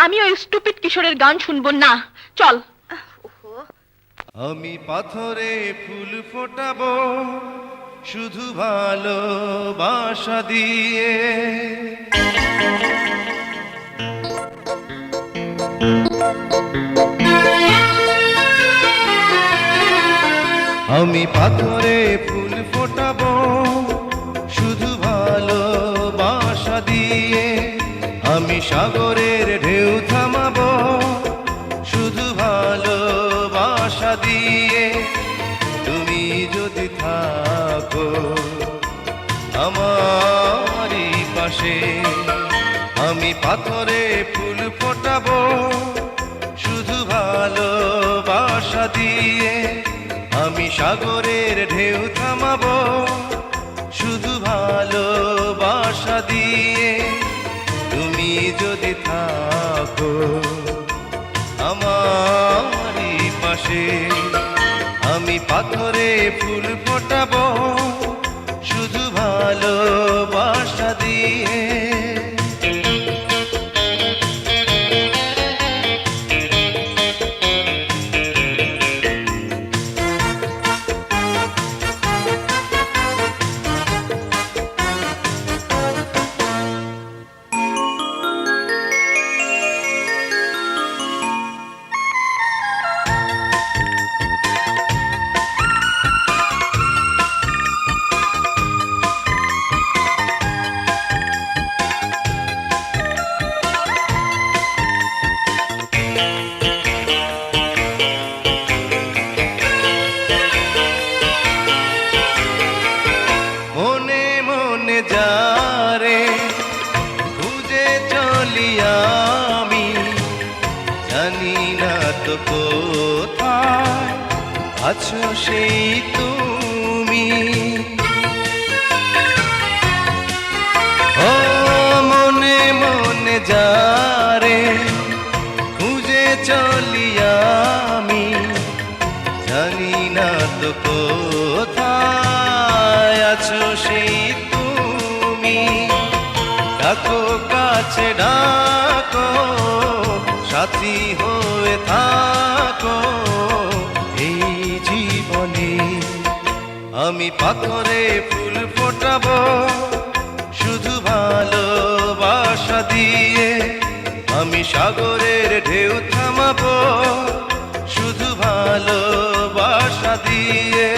আমি ওই স্টুপিড কিশোরের গান শুনবো না। চল। আমি পাথরে ফুল ফোটাবো শুধু ভালোবাসা দিয়ে। আমি পাথরে ফুল ফোটাবো শুধু ভালোবাসা দিয়ে। আমি সাগরের ঢেউ থামাবো শুধু ভালোবাসা দিয়ে। তুমি যদি থাকো আমারই পাশে, আমি পাথরে ফুল ফোটাবো শুধু ভালোবাসা দিয়ে। আমি সাগরের ঢেউ থামাবো শুধু ভালোবাসা দিয়ে। তুমি যদি থাকো আমারই পাশে, আমি পাথরে ফুল ফোটাবো শুধু ভালোবাসা দিয়ে। মনে মনে যারে খুঁজে চলি আমি, জানি না তো কোথায় আছো সেই তুমি। ও মনে মনে যারে খুঁজে চলি আমি, জানি না তো কোথায় আছো সেই তুমি। ডাকো কাছে ডাকো, সাথী হয়ে থাকো এই জীবনে। আমি পাথরে ফুল ফোটাবো শুধু ভালোবাসা দিয়ে। আমি সাগরের ঢেউ থামাবো শুধু ভালোবাসা দিয়ে।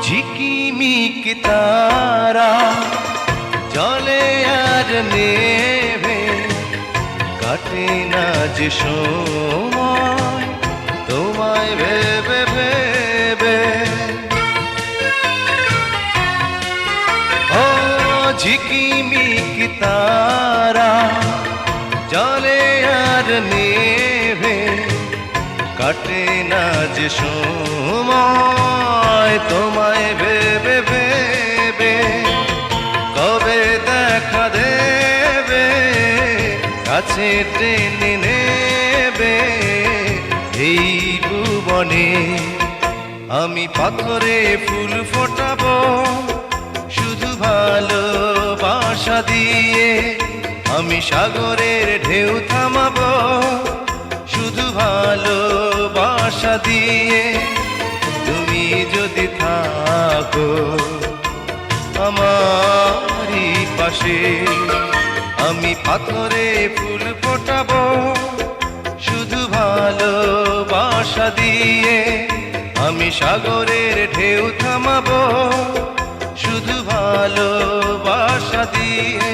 ঝিকিমিক তারা জলে আর নেভে, কাটে না যে সময় তোমায় ভেবে ভেবে। ও ঝিকিমিক তারা জলে আর নেভে, কাটে না যে সময় তোমায় ভেবে ভেবে। কবে দেখা দেবে কাছে টেনে নেবে এই ভুবনে। আমি পাথরে ফুল ফোটাবো শুধু ভালোবাসা দিয়ে। আমি সাগরের ঢেউ থামাবো শুধু ভালোবাসা দিয়ে। তুমি যদি থাকো আমারই পাশে, আমি পাথরে ফুল ফোটাবো শুধু ভালোবাসা দিয়ে। আমি সাগরের ঢেউ থামাবো শুধু ভালোবাসা দিয়ে।